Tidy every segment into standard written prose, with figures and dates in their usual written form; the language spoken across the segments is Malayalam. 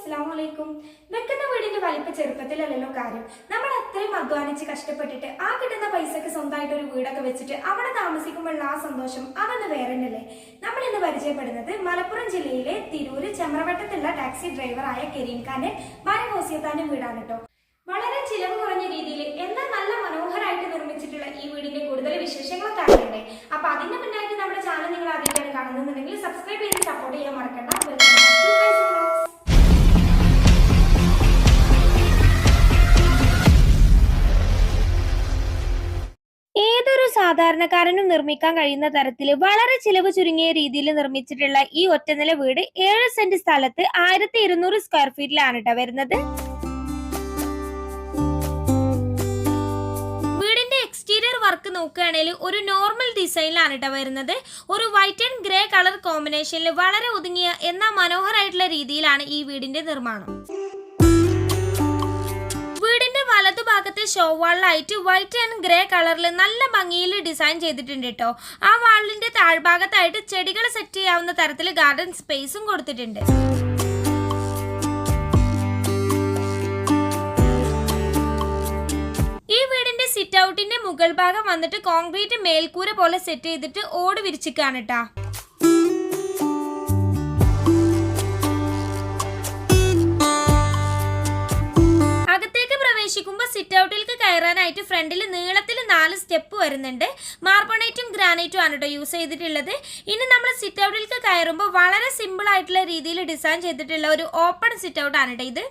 അസ്സലാമലൈക്കും. വെക്കുന്ന വീടിന്റെ വലിപ്പ ചെറുപ്പത്തിലല്ലല്ലോ കാര്യം. നമ്മൾ അത്രയും അധ്വാനിച്ച് കഷ്ടപ്പെട്ടിട്ട് ആ കിട്ടുന്ന പൈസക്ക് സ്വന്തമായിട്ട് ഒരു വീടൊക്കെ വെച്ചിട്ട് അവിടെ താമസിക്കുമ്പോഴുള്ള ആ സന്തോഷം അതൊന്ന് വേറെ തന്നെയല്ലേ. നമ്മൾ ഇന്ന് പരിചയപ്പെടുന്നത് മലപ്പുറം ജില്ലയിലെ തിരൂര് ചെമ്രവട്ടത്തുള്ള ടാക്സി ഡ്രൈവറായ കരീം ഖാന്റെ ഭാര്യ ഫൗസിയത്താന്റെ വീടാണ് കേട്ടോ. വളരെ ചിലവ് കുറഞ്ഞ രീതിയിൽ എന്നാൽ നല്ല മനോഹരമായിട്ട് നിർമ്മിച്ചിട്ടുള്ള ഈ വീടിന്റെ കൂടുതൽ വിശേഷങ്ങളൊക്കെ അറിയണ്ടേ. അപ്പൊ അതിന്റെ മുന്നായിട്ട് നമ്മുടെ ചാനൽ നിങ്ങൾ ആദ്യമായിട്ടാണ് കാണുന്നുണ്ടെങ്കിൽ സബ്സ്ക്രൈബ് ചെയ്ത് സപ്പോർട്ട് ചെയ്യാൻ മറക്കണ്ട. ഏതൊരു സാധാരണക്കാരനും നിർമ്മിക്കാൻ കഴിയുന്ന തരത്തിൽ വളരെ ചിലവ് ചുരുങ്ങിയ രീതിയിൽ നിർമ്മിച്ചിട്ടുള്ള ഈ ഒറ്റനില വീട് 7 സെന്റ് സ്ഥലത്ത് 1200 സ്ക്വയർ ഫീറ്റിലാണ് കേട്ടോ വരുന്നത്. വീടിന്റെ എക്സ്റ്റീരിയർ വർക്ക് നോക്കുകയാണെങ്കിൽ ഒരു നോർമൽ ഡിസൈനിലാണ് കേട്ടോ വരുന്നത്. ഒരു വൈറ്റ് ആൻഡ് ഗ്രേ കളർ കോമ്പിനേഷനിൽ വളരെ ഒതുങ്ങിയ എന്നാൽ മനോഹരമായിട്ടുള്ള രീതിയിലാണ് ഈ വീടിന്റെ നിർമ്മാണം. വലതുഭാഗത്തെ ഷോ വാളിലായിട്ട് വൈറ്റ് ആൻഡ് ഗ്രേ കളറിൽ നല്ല ഭംഗിയിൽ ഡിസൈൻ ചെയ്തിട്ടുണ്ട് കേട്ടോ. ആ വാളിന്റെ താഴ്ഭാഗത്തായിട്ട് ചെടികൾ സെറ്റ് ചെയ്യാവുന്ന തരത്തിൽ ഗാർഡൻ സ്പേസും കൊടുത്തിട്ടുണ്ട്. ഈ വീടിന്റെ സിറ്റ് ഔട്ടിന്റെ മുകൾ ഭാഗം വന്നിട്ട് കോൺക്രീറ്റ് മേൽക്കൂര പോലെ സെറ്റ് ചെയ്തിട്ട് ഓട് വിരിച്ചിക്കാണ് കേട്ടോ. പ്രവേശിക്കുമ്പോൾ സിറ്റ് ഔട്ടിലേക്ക് കയറാനായിട്ട് ഫ്രണ്ടിൽ നീളത്തിൽ 4 സ്റ്റെപ്പ് വരുന്നുണ്ട്. മാർബണേറ്റും ഗ്രാനൈറ്റും ആണ് കേട്ടോ യൂസ് ചെയ്തിട്ടുള്ളത്. ഇനി നമ്മൾ സിറ്റ് ഔട്ടിലേക്ക് കയറുമ്പോൾ വളരെ സിമ്പിൾ ആയിട്ടുള്ള രീതിയിൽ ഡിസൈൻ ചെയ്തിട്ടുള്ള ഒരു ഓപ്പൺ സിറ്റ് ഔട്ട് ആണ് കേട്ടോ ഇത്.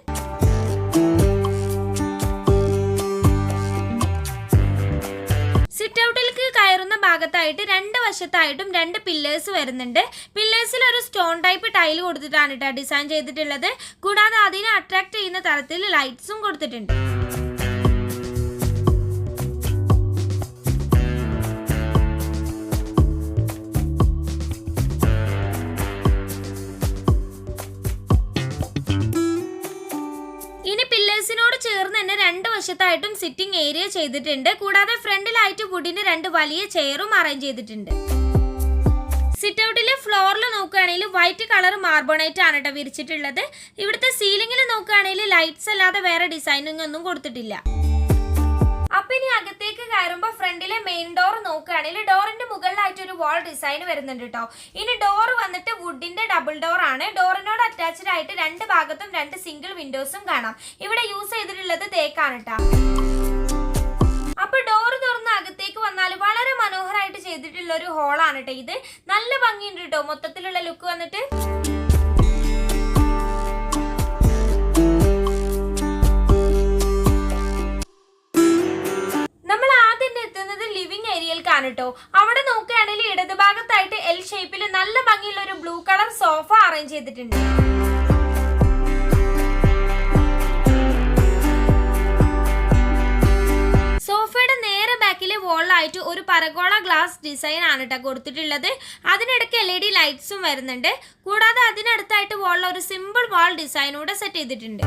സിറ്റ് ഔട്ടിലേക്ക് കയറുന്ന ഭാഗത്തായിട്ട് 2 വശത്തായിട്ടും 2 പില്ലേഴ്സ് വരുന്നുണ്ട്. പില്ലേഴ്സിൽ ഒരു സ്റ്റോൺ ടൈപ്പ് ടൈൽ കൊടുത്തിട്ടാണ് കേട്ടോ ഡിസൈൻ ചെയ്തിട്ടുള്ളത്. കൂടാതെ അതിനെ അട്രാക്ട് ചെയ്യുന്ന തരത്തിൽ ലൈറ്റ്സും കൊടുത്തിട്ടുണ്ട്. ഇനി പില്ലേഴ്സിനോട് ചേർന്ന് തന്നെ 2 വശത്തായിട്ടും സിറ്റിംഗ് ഏരിയ ചെയ്തിട്ടുണ്ട്. കൂടാതെ ഫ്രണ്ടിലായിട്ട് വുഡിന് 2 വലിയ ചെയറും അറേഞ്ച് ചെയ്തിട്ടുണ്ട്. സിറ്റ് ഔട്ടിലെ ഫ്ലോറിൽ നോക്കുകയാണെങ്കിൽ വൈറ്റ് കളർ മാർബണേറ്റ് ആണ് കേട്ടോ വിരിച്ചിട്ടുള്ളത്. ഇവിടുത്തെ സീലിംഗിൽ നോക്കുകയാണെങ്കിൽ ലൈറ്റ്സ് അല്ലാതെ വേറെ ഡിസൈനിങ് ഒന്നും കൊടുത്തിട്ടില്ല. അപ്പൊ ഇനി അകത്തേക്ക് കയറുമ്പോൾ ഫ്രണ്ടിലെ മെയിൻ ഡോർ നോക്കുകയാണെങ്കിൽ ഡോറിന്റെ മുകളിലായിട്ട് ഒരു വാൾ ഡിസൈൻ വരുന്നുണ്ട് കേട്ടോ. ഇനി ഡോർ വന്നിട്ട് വുഡിന്റെ ഡബിൾ ഡോർ ആണ്. ഡോറിനോട് അറ്റാച്ച്ഡ് ആയിട്ട് 2 ഭാഗത്തും 2 സിംഗിൾ വിൻഡോസും കാണാം. ഇവിടെ യൂസ് ചെയ്തിട്ടുള്ളത് തേക്കാണ് കേട്ടോ. അപ്പൊ ഡോർ തുറന്ന് അകത്തേക്ക് വന്നാൽ വളരെ മനോഹരമായിട്ട് ചെയ്തിട്ടുള്ള ഒരു ഹോളാണ് കേട്ടോ ഇത്. നല്ല ഭംഗിയുണ്ട് കേട്ടോ മൊത്തത്തിലുള്ള ലുക്ക് വന്നിട്ട്. ോ അവിടെ നോക്കുകയാണെങ്കിൽ ഇടതുഭാഗത്തായിട്ട് എൽ ഷേപ്പിൽ നല്ല ഭംഗിയുള്ള ഒരു ബ്ലൂ കളർ സോഫ അറേഞ്ച് ചെയ്തിട്ടുണ്ട്. സോഫയുടെ നേരെ ബാക്കിലെ വോളിലായിട്ട് ഒരു പരഗോള ഗ്ലാസ് ഡിസൈൻ ആണ് കേട്ടോ കൊടുത്തിട്ടുള്ളത്. അതിനിടയ്ക്ക് LED ലൈറ്റ്സും വരുന്നുണ്ട്. കൂടാതെ അതിനടുത്തായിട്ട് വോളിൽ ഒരു സിമ്പിൾ വാൾ ഡിസൈനൂടെ സെറ്റ് ചെയ്തിട്ടുണ്ട്.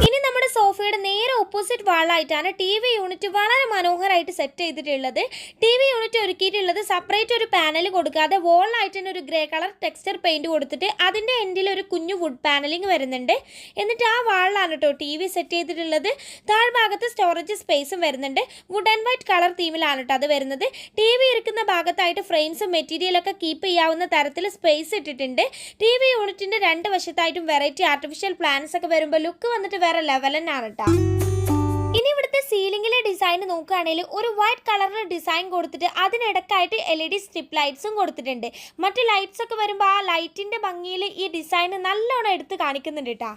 ഇനി നമ്മുടെ സോഫയുടെ നേരെ ഓപ്പോസിറ്റ് വാളായിട്ടാണ് TV യൂണിറ്റ് വളരെ മനോഹരമായിട്ട് സെറ്റ് ചെയ്തിട്ടുള്ളത്. TV യൂണിറ്റ് ഒരുക്കിയിട്ടുള്ളത് സെപ്പറേറ്റ് ഒരു പാനൽ കൊടുക്കാതെ വോളിലായിട്ട് തന്നെ ഒരു ഗ്രേ കളർ ടെക്സ്ചർ പെയിന്റ് കൊടുത്തിട്ട് അതിൻ്റെ എൻഡിൽ ഒരു കുഞ്ഞു വുഡ് പാനലിംഗ് വരുന്നുണ്ട്. എന്നിട്ട് ആ വാളിലാണ് കേട്ടോ TV സെറ്റ് ചെയ്തിട്ടുള്ളത്. താഴ്ഭാഗത്ത് സ്റ്റോറേജ് സ്പേസും വരുന്നുണ്ട്. വുഡ് ആൻഡ് വൈറ്റ് കളർ തീമിലാണ് കേട്ടോ അത് വരുന്നത്. TV ഇരിക്കുന്ന ഭാഗത്തായിട്ട് ഫ്രെയിംസും മെറ്റീരിയലൊക്കെ കീപ്പ് ചെയ്യാവുന്ന തരത്തിൽ സ്പേസ് ഇട്ടിട്ടുണ്ട്. TV യൂണിറ്റിന്റെ 2 വശത്തായിട്ടും വെറൈറ്റി ആർട്ടിഫിഷ്യൽ പ്ലാന്റ്സ് ഒക്കെ വരുമ്പോൾ ലുക്ക് വന്നിട്ട് വേറെ ലെവൽ തന്നെയാണ് കേട്ടോ. ഇനി ഇവിടുത്തെ സീലിംഗിലെ ഡിസൈൻ നോക്കുകയാണെങ്കിൽ ഒരു വൈറ്റ് കളറിൽ ഡിസൈൻ കൊടുത്തിട്ട് അതിനിടക്കായിട്ട് LED സ്ട്രിപ്പ് ലൈറ്റ്സും കൊടുത്തിട്ടുണ്ട്. മറ്റു ലൈറ്റ്സ് ഒക്കെ വരുമ്പോൾ ആ ലൈറ്റിന്റെ ഭംഗിയിൽ ഈ ഡിസൈൻ നല്ലോണം എടുത്ത് കാണിക്കുന്നുണ്ട് കേട്ടോ.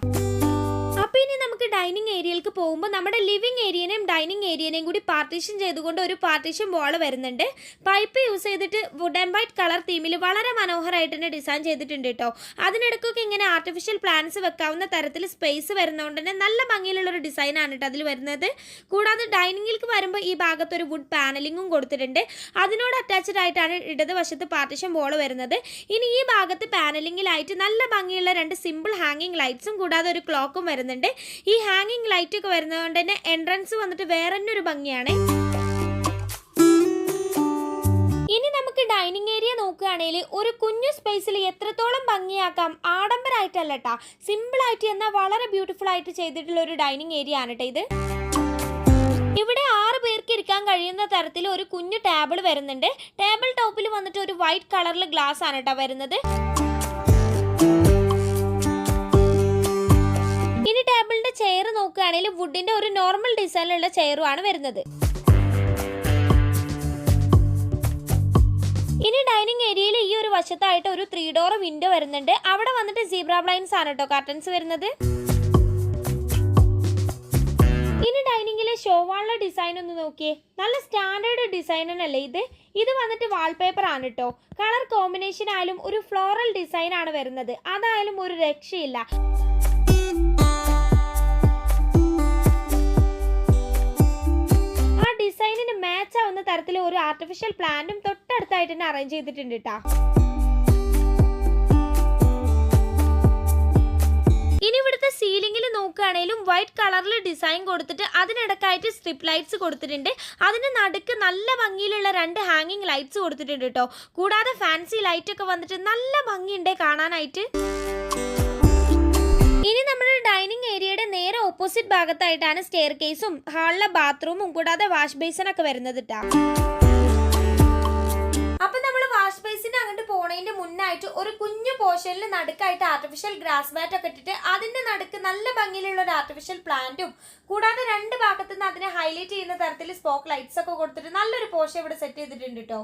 അപ്പോൾ ഇനി നമുക്ക് ഡൈനിങ് ഏരിയയിലേക്ക് പോകുമ്പോൾ നമ്മുടെ ലിവിംഗ് ഏരിയനെയും ഡൈനിങ് ഏരിയനെയും കൂടി പാർട്ടീഷൻ ചെയ്തുകൊണ്ട് ഒരു പാർട്ടീഷൻ വാൾ വരുന്നുണ്ട്. പൈപ്പ് യൂസ് ചെയ്തിട്ട് വുഡ് ആൻഡ് വൈറ്റ് കളർ തീമിൽ വളരെ മനോഹരമായിട്ട് തന്നെ ഡിസൈൻ ചെയ്തിട്ടുണ്ട് കേട്ടോ. അതിനിടയ്ക്കൊക്കെ ഇങ്ങനെ ആർട്ടിഫിഷ്യൽ പ്ലാന്റ്സ് വെക്കാവുന്ന തരത്തിൽ സ്പേസ് വരുന്നതുകൊണ്ട് തന്നെ നല്ല ഭംഗിയിലുള്ളൊരു ഡിസൈനാണ് കേട്ടോ അതിൽ വരുന്നത്. കൂടാതെ ഡൈനിങ്ങിലേക്ക് വരുമ്പോൾ ഈ ഭാഗത്ത് ഒരു വുഡ് പാനലിങ്ങും കൊടുത്തിട്ടുണ്ട്. അതിനോട് അറ്റാച്ച്ഡ് ആയിട്ടാണ് ഇടതുവശത്ത് പാർട്ടീഷൻ വാൾ വരുന്നത്. ഇനി ഈ ഭാഗത്ത് പാനലിങ്ങിലായിട്ട് നല്ല ഭംഗിയുള്ള 2 സിമ്പിൾ ഹാങ്ങിങ് ലൈറ്റ്സും കൂടാതെ ഒരു ക്ലോക്കും വരുന്നുണ്ട്. ഈ ഹാങ്ങിങ് ലൈറ്റ് ഒക്കെ വരുന്നതുകൊണ്ട് തന്നെ എൻട്രൻസ് വന്നിട്ട് വേറെ തന്നെ ഒരു ഭംഗിയാണ്. ഇനി നമുക്ക് ഡൈനിങ് ഏരിയ നോക്കുകയാണെങ്കിൽ ഒരു കുഞ്ഞു സ്പേസിൽ എത്രത്തോളം ഭംഗിയാക്കാം, ആഡംബരമായിട്ടല്ല കേട്ടോ, സിമ്പിളായിട്ട് എന്നാൽ വളരെ ബ്യൂട്ടിഫുൾ ആയിട്ട് ചെയ്തിട്ടുള്ള ഒരു ഡൈനിങ് ഏരിയ ആണ് കേട്ടോ ഇത്. ഇവിടെ 6 പേർക്ക് ഇരിക്കാൻ കഴിയുന്ന തരത്തിൽ ഒരു കുഞ്ഞു ടേബിൾ വരുന്നുണ്ട്. ടേബിൾ ടോപ്പിൽ വന്നിട്ട് ഒരു വൈറ്റ് കളറിൽ ഗ്ലാസ് ആണ് കേട്ടോ വരുന്നത്. ഇനി ടേബിളിന്റെ ചെയർ നോക്കുകയാണെങ്കിൽ വുഡിന്റെ ഒരു നോർമൽ ഡിസൈനിലുള്ള ചെയറുമാണ് വരുന്നത്. ഇനി ഡൈനിങ് ഏരിയയിൽ ഈ ഒരു വശത്തായിട്ട് ഒരു 3 ഡോർ വിൻഡോ വരുന്നുണ്ട്. അവിടെ വന്നിട്ട് സീബ്ര ബ്ലൈൻഡ്സ് ആണ് കേട്ടോ കർട്ടൻസ് വരുന്നത്. ഇനി ഡൈനിങ്ങിലെ ഷോവാളിലെ ഡിസൈൻ ഒന്ന് നോക്കിയേ, നല്ല സ്റ്റാൻഡേർഡ് ഡിസൈൻ തന്നെയല്ലേ ഇത്. ഇത് വന്നിട്ട് വാൾപേപ്പർ ആണ് കേട്ടോ. കളർ കോമ്പിനേഷൻ ആയാലും ഒരു ഫ്ലോറൽ ഡിസൈൻ ആണ് വരുന്നത്. അതായാലും ഒരു രക്ഷയില്ല. ആ ഡിസൈനിന് മാച്ച് ആവുന്ന തരത്തിൽ ഒരു ആർട്ടിഫിഷ്യൽ പ്ലാന്റും തൊട്ടടുത്തായിട്ട് തന്നെ അറേഞ്ച് ചെയ്തിട്ടുണ്ട് കേട്ടോ. ഇനി ഇവിടുത്തെ സീലിംഗിൽ നോക്കുകയാണെങ്കിലും വൈറ്റ് കളറിൽ ഡിസൈൻ കൊടുത്തിട്ട് അതിനിടക്കായിട്ട് സ്ട്രിപ്പ് ലൈറ്റ്സ് കൊടുത്തിട്ടുണ്ട്. അതിന് നടുക്ക് നല്ല ഭംഗിയിലുള്ള 2 ഹാങ്ങിങ് ലൈറ്റ്സ് കൊടുത്തിട്ടുണ്ട് കേട്ടോ. കൂടാതെ ഫാൻസി ലൈറ്റ് ഒക്കെ വന്നിട്ട് നല്ല ഭംഗിയുണ്ട് കാണാനായിട്ട്. ഇനി നമ്മുടെ ഡൈനിങ് ഏരിയയുടെ നേരെ ഓപ്പോസിറ്റ് ഭാഗത്തായിട്ടാണ് സ്റ്റെയർ കേസും ഹാളിലെ ബാത്റൂമും കൂടാതെ വാഷ് ബേസിൻ ഒക്കെ വരുന്നത് കേട്ടോ. അപ്പൊ നമ്മൾ വാഷ് ബേസിന് അങ്ങോട്ട് പോണതിന്റെ മുന്നായിട്ട് ഒരു കുഞ്ഞു പോർഷനിൽ നടുക്കായിട്ട് ആർട്ടിഫിഷ്യൽ ഗ്രാസ് മാറ്റ് ഒക്കെ ഇട്ടിട്ട് അതിന്റെ നടുക്ക് നല്ല ഭംഗിയിലുള്ള ഒരു ആർട്ടിഫിഷ്യൽ പ്ലാന്റും കൂടാതെ 2 ഭാഗത്തു നിന്ന് അതിനെ ഹൈലൈറ്റ് ചെയ്യുന്ന തരത്തിൽ സ്പോക്ക് ലൈറ്റ്സ് ഒക്കെ കൊടുത്തിട്ട് നല്ലൊരു പോർഷൻ ഇവിടെ സെറ്റ് ചെയ്തിട്ടുണ്ട് കേട്ടോ.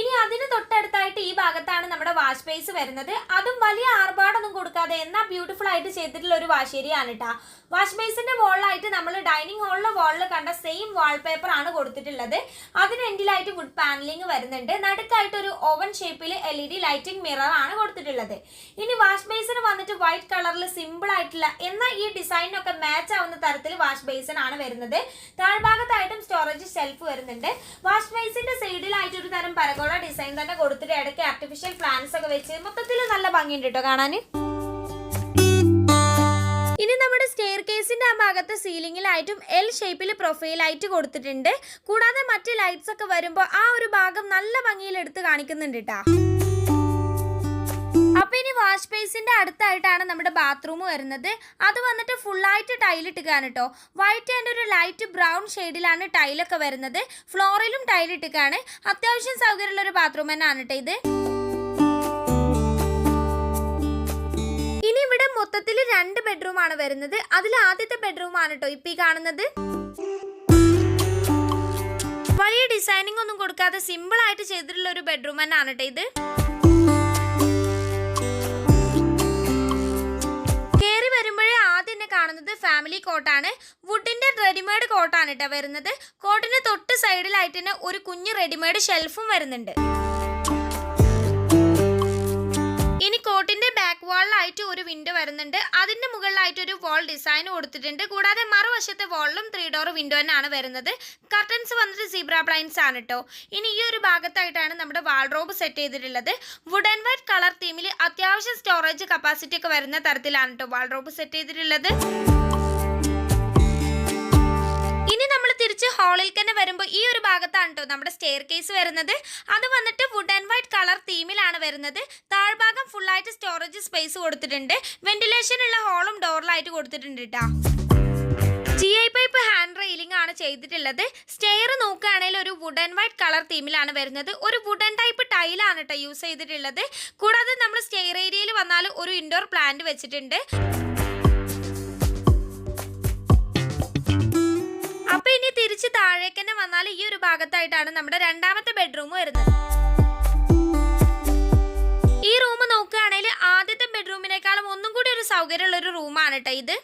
ഇനി അതിന് തൊട്ടടുത്തായിട്ട് ഈ ഭാഗത്താണ് നമ്മുടെ വാഷ് ബേസ് വരുന്നത്. അതും വലിയ ആർഭാടൊന്നും കൊടുക്കാതെ എന്നാൽ ബ്യൂട്ടിഫുൾ ആയിട്ട് ചെയ്തിട്ടുള്ള ഒരു വാഷ് ഏരിയ ആണ് കേട്ടോ. വാഷ് ബേസിന്റെ വോളിലായിട്ട് നമ്മൾ ഡൈനിങ് ഹാളിലെ വാളിൽ കണ്ട സെയിം വാൾപേപ്പർ ആണ് കൊടുത്തിട്ടുള്ളത്. അതിന് എൻഡിലായിട്ട് വുഡ് പാനലിംഗ് വരുന്നുണ്ട്. നടുക്കായിട്ട് ഒരു ഓവൻ ഷേപ്പിൽ LED ലൈറ്റിംഗ് മിറർ ആണ് കൊടുത്തിട്ടുള്ളത്. ഇനി വാഷ് ബേസിന് വന്നിട്ട് വൈറ്റ് കളറിൽ സിമ്പിൾ ആയിട്ടുള്ള എന്നാൽ ഈ ഡിസൈനൊക്കെ മാച്ച് ആവുന്ന തരത്തിൽ വാഷ് ബേസിൻ ആണ് വരുന്നത്. താഴ്ഭാഗത്തായിട്ടും സ്റ്റോറേജ് ഷെൽഫ് വരുന്നുണ്ട്. വാഷ് ബേസിന്റെ സൈഡിലായിട്ട് ഒരു തരം പരകോള ഡിസൈൻ തന്നെ കൊടുത്തിട്ട് ഇടയ്ക്ക് ആർട്ടിഫിഷ്യൽ പ്ലാന്റ്സ് ഒക്കെ വെച്ച് മൊത്തത്തിൽ നല്ല ഭംഗിയുണ്ട് കേട്ടോ കാണാൻ. ഇനി നമ്മുടെ സ്റ്റെയർ കേസിന്റെ ആ ഭാഗത്ത് സീലിംഗിലായിട്ടും L ഷേപ്പിൽ പ്രൊഫൈലായിട്ട് കൊടുത്തിട്ടുണ്ട്. കൂടാതെ മറ്റ് ലൈറ്റ്സ് ഒക്കെ വരുമ്പോൾ ആ ഒരു ഭാഗം നല്ല ഭംഗിയിൽ എടുത്ത് കാണിക്കുന്നുണ്ട് കേട്ടോ. അപ്പൊ ഇനി വാഷ് ബേസിന്റെ അടുത്തായിട്ടാണ് നമ്മുടെ ബാത്റൂം വരുന്നത്. അത് വന്നിട്ട് ഫുള്ളായിട്ട് ടൈലിട്ടുകയാണ് കേട്ടോ. വൈറ്റ് ആൻഡ് ഒരു ലൈറ്റ് ബ്രൗൺ ഷെയ്ഡിലാണ് ടൈലൊക്കെ വരുന്നത്. ഫ്ലോറിലും ടൈലിട്ടുകയാണ്. അത്യാവശ്യം സൗകര്യമുള്ള ഒരു ബാത്റൂം തന്നെയാണ് കേട്ടോ ഇത്. ഇനി ഇവിടെ മൊത്തത്തിൽ 2 ബെഡ്റൂം ആണ് വരുന്നത്. അതിൽ ആദ്യത്തെ ബെഡ്റൂം ആണ് കേട്ടോ ഇപ്പൊ ഈ കാണുന്നത്. വലിയ ഡിസൈനിങ് ഒന്നും കൊടുക്കാതെ സിമ്പിൾ ആയിട്ട് ചെയ്തിട്ടുള്ള ഒരു ബെഡ്റൂം തന്നെയാണ് കേട്ടോ ഇത്. കേറി വരുമ്പോഴേ ആദ്യം കാണുന്നത് ഫാമിലി കോട്ടാണ്. വുഡിന്റെ റെഡിമെയ്ഡ് കോട്ടാണ് കേട്ടോ വരുന്നത്. കോട്ടിന് തൊട്ട് സൈഡിലായിട്ട് തന്നെ ഒരു കുഞ്ഞു റെഡിമെയ്ഡ് ഷെൽഫും വരുന്നുണ്ട്. ഇനി കോട്ടിന്റെ ബാക്ക് വാളിലായിട്ട് ഒരു വിൻഡോ വരുന്നുണ്ട്. അതിന്റെ മുകളിലായിട്ട് ഒരു വാൾ ഡിസൈൻ കൊടുത്തിട്ടുണ്ട്. കൂടാതെ മറുവശത്തെ വാളിലും 3 ഡോർ വിൻഡോ തന്നെയാണ് വരുന്നത്. കർട്ടൻസ് വന്നിട്ട് സീബ്ര ബ്ലൈൻഡ്സ് ആണ് കേട്ടോ. ഇനി ഈ ഒരു ഭാഗത്തായിട്ടാണ് നമ്മുടെ വാൾഡ്രോബ് സെറ്റ് ചെയ്തിട്ടുള്ളത്. വുഡ് ആൻഡ് വൈറ്റ് കളർ തീമിൽ അത്യാവശ്യം സ്റ്റോറേജ് കപ്പാസിറ്റി ഒക്കെ വരുന്ന തരത്തിലാണ് കേട്ടോ വാൾഡ്രോബ് സെറ്റ് ചെയ്തിട്ടുള്ളത്. ഇനി നമ്മൾ തിരിച്ച് ഹാളിൽ തന്നെ വരുമ്പോൾ ഈ ഒരു ഭാഗത്താണ് കേട്ടോ നമ്മുടെ സ്റ്റെയർ കേസ് വരുന്നത്. അത് വന്നിട്ട് വുഡ് ആൻഡ് വൈറ്റ് കളർ തീമിലാണ് വരുന്നത്. താഴ്ഭാഗം ഫുള്ളായിട്ട് സ്റ്റോറേജ് സ്പേസ് കൊടുത്തിട്ടുണ്ട്. വെന്റിലേഷൻ ഉള്ള ഹോളും ഡോറിലായിട്ട് കൊടുത്തിട്ടുണ്ട് കേട്ടോ. GI പൈപ്പ് ഹാൻഡ് റെയിലിംഗ് ആണ് ചെയ്തിട്ടുള്ളത്. സ്റ്റെയർ നോക്കുകയാണെങ്കിൽ ഒരു വുഡ് ആൻഡ് വൈറ്റ് കളർ തീമിലാണ് വരുന്നത്. ഒരു വുഡൻ ടൈപ്പ് ടൈലാണ് കേട്ടോ യൂസ് ചെയ്തിട്ടുള്ളത്. കൂടാതെ നമ്മൾ സ്റ്റെയർ ഏരിയയിൽ വന്നാൽ ഒരു ഇൻഡോർ പ്ലാന്റ് വെച്ചിട്ടുണ്ട്. അപ്പൊ ഇനി തിരിച്ച് താഴേക്ക് തന്നെ വന്നാൽ ഈ ഒരു ഭാഗത്തായിട്ടാണ് നമ്മുടെ 2ാമത്തെ ബെഡ്റൂം വരുന്നത്. ഈ റൂം നോക്കുകയാണെങ്കിൽ ആദ്യത്തെ ബെഡ്റൂമിനേക്കാളും ഒന്നും കൂടി ഒരു സൗകര്യമുള്ള ഒരു റൂമാണ് കേട്ടോ ഇത്.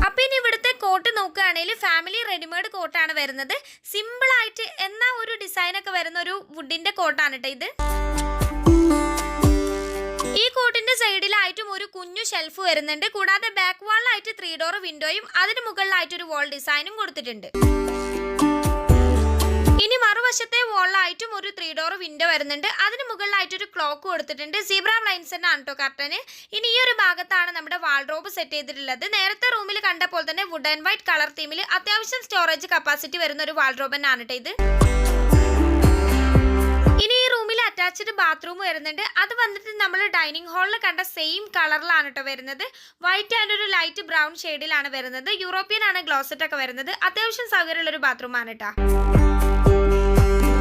അപ്പൊ ഇനി ഇവിടുത്തെ കോട്ട് നോക്കുകയാണെങ്കിൽ ഫാമിലി റെഡിമെയ്ഡ് കോട്ടാണ് വരുന്നത്. സിമ്പിൾ ആയിട്ട് എന്നാ ഒരു ഡിസൈൻ ഒക്കെ വരുന്ന ഒരു വുഡിന്റെ കോട്ടാണ് കേട്ടോ ഇത്. ഈ കോട്ടിന്റെ സൈഡിലായിട്ടും ഒരു കുഞ്ഞു ഷെൽഫ് വരുന്നുണ്ട്. കൂടാതെ ബാക്ക് വാളിലായിട്ട് 3 ഡോർ വിൻഡോയും അതിന് മുകളിലായിട്ട് ഒരു വാൾ ഡിസൈനും കൊടുത്തിട്ടുണ്ട്. ഇനി മറുവശത്തെ വോളിലായിട്ടും ഒരു 3 ഡോർ വിൻഡോ വരുന്നുണ്ട്. അതിന് മുകളിലായിട്ട് ഒരു ക്ലോക്ക് കൊടുത്തിട്ടുണ്ട്. സീബ്ര ബ്ലൈൻഡ്സ് ആണ് കേട്ടോ കർട്ടന്. ഇനി ഈ ഒരു ഭാഗത്താണ് നമ്മുടെ വാൾഡ്രോബ് സെറ്റ് ചെയ്തിട്ടുള്ളത്. നേരത്തെ റൂമിൽ കണ്ട പോലെ തന്നെ വുഡ് ആൻഡ് വൈറ്റ് കളർ തീമിൽ അത്യാവശ്യം സ്റ്റോറേജ് കപ്പാസിറ്റി വരുന്ന ഒരു വാൾഡ്രോബ് തന്നെയാണ് കേട്ടോ ഇത്. ഇനി ഈ റൂമിൽ അറ്റാച്ച്ഡ് ബാത്റൂം വരുന്നുണ്ട്. അത് വന്നിട്ട് നമ്മൾ ഡൈനിങ് ഹാളിൽ കണ്ട സെയിം കളറിലാണ് കേട്ടോ വരുന്നത്. വൈറ്റ് ആൻഡ് ഒരു ലൈറ്റ് ബ്രൗൺ ഷെയ്ഡിലാണ് വരുന്നത്. യൂറോപ്യൻ ആണ് ക്ലോസറ്റ് ഒക്കെ വരുന്നത്. അത്യാവശ്യം സൗകര്യമുള്ള ഒരു ബാത്റൂം ആണ് കേട്ടോ.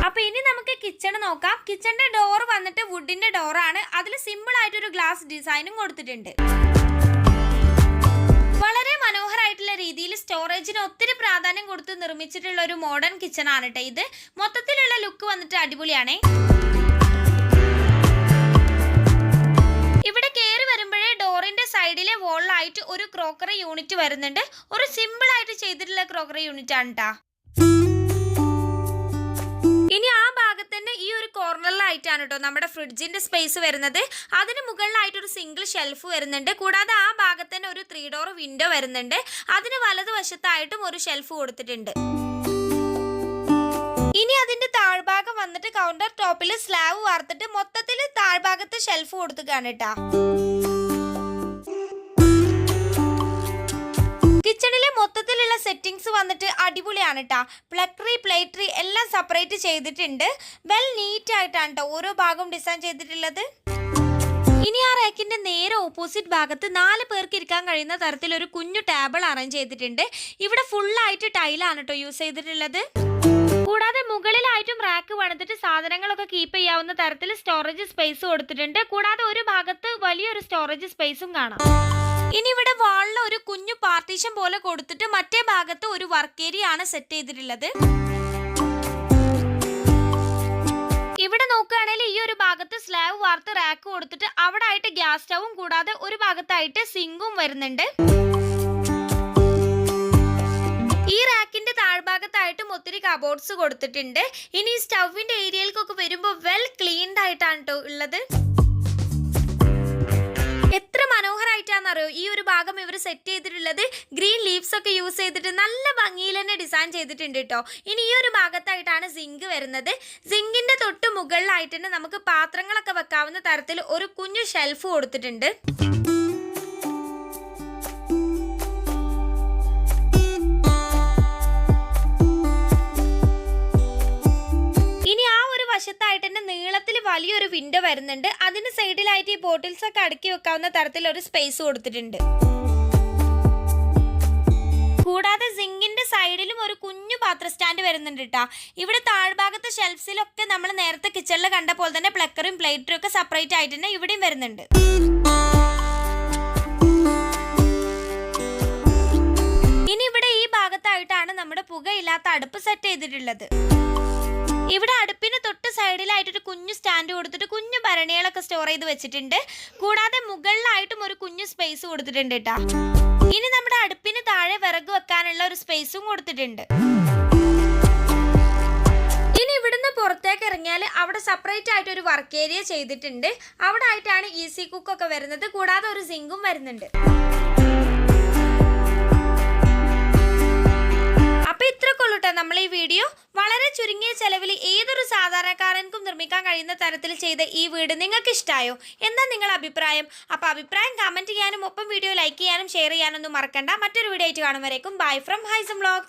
അപ്പൊ ഇനി നമുക്ക് കിച്ചൺ നോക്കാം. കിച്ചണിന്റെ ഡോർ വന്നിട്ട് വുഡിന്റെ ഡോറാണ്. അതിൽ സിമ്പിൾ ആയിട്ടൊരു ഗ്ലാസ് ഡിസൈനും കൊടുത്തിട്ടുണ്ട്. വളരെ മനോഹരമായിട്ടുള്ള രീതിയിൽ സ്റ്റോറേജിന് ഒത്തിരി പ്രാധാന്യം കൊടുത്ത് നിർമ്മിച്ചിട്ടുള്ള ഒരു മോഡേൺ കിച്ചൺ ആണ് കേട്ടോ ഇത്. മൊത്തത്തിലുള്ള ലുക്ക് വന്നിട്ട് അടിപൊളിയാണേ. ഇവിടെ കയറി വരുമ്പോഴേ ഡോറിന്റെ സൈഡിലെ വോളിലായിട്ട് ഒരു ക്രോക്കറി യൂണിറ്റ് വരുന്നുണ്ട്. ഒരു സിമ്പിൾ ആയിട്ട് ചെയ്തിട്ടുള്ള ക്രോക്കറി യൂണിറ്റ് ആണ് കേട്ടോ. ഇനി ആ ഭാഗത്ത് തന്നെ ഈ ഒരു കോർണറിലായിട്ടാണ് കേട്ടോ നമ്മുടെ ഫ്രിഡ്ജിന്റെ സ്പേസ് വരുന്നത്. അതിന് മുകളിലായിട്ട് ഒരു സിംഗിൾ ഷെൽഫ് വരുന്നുണ്ട്. കൂടാതെ ആ ഭാഗത്ത് തന്നെ ഒരു 3 ഡോർ വിൻഡോ വരുന്നുണ്ട്. അതിന് വലതുവശത്തായിട്ടും ഒരു ഷെൽഫ് കൊടുത്തിട്ടുണ്ട്. ഇനി അതിന്റെ താഴ്ഭാഗം വന്നിട്ട് കൗണ്ടർ ടോപ്പിൽ സ്ലാബ് വാർത്തിട്ട് മൊത്തത്തിൽ താഴ്ഭാഗത്ത് ഷെൽഫ് കൊടുത്തുകയാണ് കേട്ടോ. കിച്ചണിലെ മൊത്തത്തിലുള്ള സെറ്റിംഗ്സ് വന്നിട്ട് അടിപൊളിയാണ് കേട്ടോ. പ്ലക്ട്രി പ്ലേട്രി എല്ലാം സെപ്പറേറ്റ് ചെയ്തിട്ടുണ്ട്. വെൽ നീറ്റ് ആയിട്ടാണ് കേട്ടോ ഓരോ ഭാഗവും ഡിസൈൻ ചെയ്തിട്ടുള്ളത്. ഇനി ആ റാക്കിന്റെ നേരെ ഓപ്പോസിറ്റ് ഭാഗത്ത് 4 പേർക്ക് ഇരിക്കാൻ കഴിയുന്ന തരത്തിൽ ഒരു കുഞ്ഞു ടേബിൾ അറേഞ്ച് ചെയ്തിട്ടുണ്ട്. ഇവിടെ ഫുള്ളായിട്ട് ടൈലാണ് കേട്ടോ യൂസ് ചെയ്തിട്ടുള്ളത്. കൂടാതെ മുകളിലായിട്ടും റാക്ക് പണിതിട്ട് സാധനങ്ങളൊക്കെ കീപ്പ് ചെയ്യാവുന്ന തരത്തിൽ സ്റ്റോറേജ് സ്പേസ് കൊടുത്തിട്ടുണ്ട്. കൂടാതെ ഒരു ഭാഗത്ത് വലിയൊരു സ്റ്റോറേജ് സ്പേസും കാണാം. ഇനി ഇവിടെ വാളിൽ ഒരു കുഞ്ഞു പാർട്ടീഷൻ പോലെ കൊടുത്തിട്ട് മറ്റേ ഭാഗത്ത് ഒരു വർക്ക് ഏരിയ ആണ് സെറ്റ് ചെയ്തിട്ടുള്ളത്. ഇവിടെ നോക്കുകയാണെങ്കിൽ ഈ ഒരു ഭാഗത്ത് സ്ലാബ് വാർത്ത് റാക്ക് കൊടുത്തിട്ട് അവിടെ ആയിട്ട് ഗ്യാസ് സ്റ്റവും കൂടാതെ ഒരു ഭാഗത്തായിട്ട് സിങ്കും വരുന്നുണ്ട്. ഈ റാക്കിന്റെ താഴ്ഭാഗത്തായിട്ടും ഒത്തിരി കബോർഡ്സ് കൊടുത്തിട്ടുണ്ട്. ഇനി സ്റ്റവിന്റെ ഏരിയയിലേക്കൊക്കെ വരുമ്പോൾ വെൽ ക്ലീൻഡ് ആയിട്ടാണ് കേട്ടോ ഉള്ളത്. എത്ര മനോഹരമായിട്ടാണെന്നറിയോ ഈ ഒരു ഭാഗം ഇവർ സെറ്റ് ചെയ്തിട്ടുള്ളത്. ഗ്രീൻ ലീവ്സ് ഒക്കെ യൂസ് ചെയ്തിട്ട് നല്ല ഭംഗിയിൽ തന്നെ ഡിസൈൻ ചെയ്തിട്ടുണ്ട് കേട്ടോ. ഇനി ഈ ഒരു ഭാഗത്തായിട്ടാണ് സിങ്ക് വരുന്നത്. സിങ്കിന്റെ തൊട്ട് മുകളിലായിട്ട് തന്നെ നമുക്ക് പാത്രങ്ങളൊക്കെ വെക്കാവുന്ന തരത്തിൽ ഒരു കുഞ്ഞു ഷെൽഫ് കൊടുത്തിട്ടുണ്ട്. വശത്തായിട്ട് തന്നെ നീളത്തിൽ വലിയൊരു വിൻഡോ വരുന്നുണ്ട്. അതിന് സൈഡിലായിട്ട് ഈ ബോട്ടിൽസ് ഒക്കെ അടുക്കി വെക്കാവുന്ന തരത്തിൽ ഒരു സ്പേസ് കൊടുത്തിട്ടുണ്ട്. കൂടാതെ സിങ്കിന്റെ സൈഡിലും ഒരു കുഞ്ഞു പാത്ര സ്റ്റാൻഡ് വരുന്നുണ്ട് കേട്ടോ. ഇവിടെ താഴ്ഭാഗത്തെ ഷെൽഫ്സിലൊക്കെ നമ്മൾ നേരത്തെ കിച്ചണിൽ കണ്ട പോലെ തന്നെ പ്ലക്കറും പ്ലേറ്റും ഒക്കെ സെപ്പറേറ്റ് ആയിട്ട് തന്നെ ഇവിടെയും വരുന്നുണ്ട്. ഇനി ഇവിടെ ഈ ഭാഗത്തായിട്ടാണ് നമ്മുടെ പുകയില്ലാത്ത അടുപ്പ് സെറ്റ് ചെയ്തിട്ടുള്ളത്. ഇവിടെ അടുപ്പിന് തൊട്ട് സൈഡിലായിട്ട് ഒരു കുഞ്ഞു സ്റ്റാൻഡ് കൊടുത്തിട്ട് കുഞ്ഞു ഭരണികളൊക്കെ സ്റ്റോർ ചെയ്ത് വെച്ചിട്ടുണ്ട്. കൂടാതെ മുകളിലായിട്ടും ഒരു കുഞ്ഞു സ്പേസ് കൊടുത്തിട്ടുണ്ട് കേട്ടോ. ഇനി നമ്മുടെ അടുപ്പിന് താഴെ വിറക് വെക്കാനുള്ള ഒരു സ്പേസും കൊടുത്തിട്ടുണ്ട്. ഇനി ഇവിടുന്ന് പുറത്തേക്ക് ഇറങ്ങിയാൽ അവിടെ സെപ്പറേറ്റ് ആയിട്ട് ഒരു വർക്ക് ഏരിയ ചെയ്തിട്ടുണ്ട്. അവിടെ ആയിട്ടാണ് ഈസി കുക്കൊക്കെ വരുന്നത്. കൂടാതെ ഒരു സിങ്കും വരുന്നുണ്ട്. അപ്പൊ ഇത്രയൊക്കെ ഉള്ളൂ കേട്ടോ നമ്മൾ ഈ വീഡിയോ. വളരെ ചുരുങ്ങിയ ചെലവിൽ ഏതൊരു സാധാരണക്കാരനും നിർമ്മിക്കാൻ കഴിയുന്ന തരത്തിൽ ചെയ്ത ഈ വീട് നിങ്ങൾക്ക് ഇഷ്ടമായോ? എന്താ നിങ്ങളുടെ അഭിപ്രായം? അപ്പോൾ അഭിപ്രായം കമന്റ് ചെയ്യാനും ഒപ്പം വീഡിയോ ലൈക്ക് ചെയ്യാനും ഷെയർ ചെയ്യാനൊന്നും മറക്കണ്ട. മറ്റൊരു വീഡിയോ ആയിട്ട് കാണും വരേക്കും ബൈ ഫ്രം ഹൈസം വ്ലോഗ്സ്.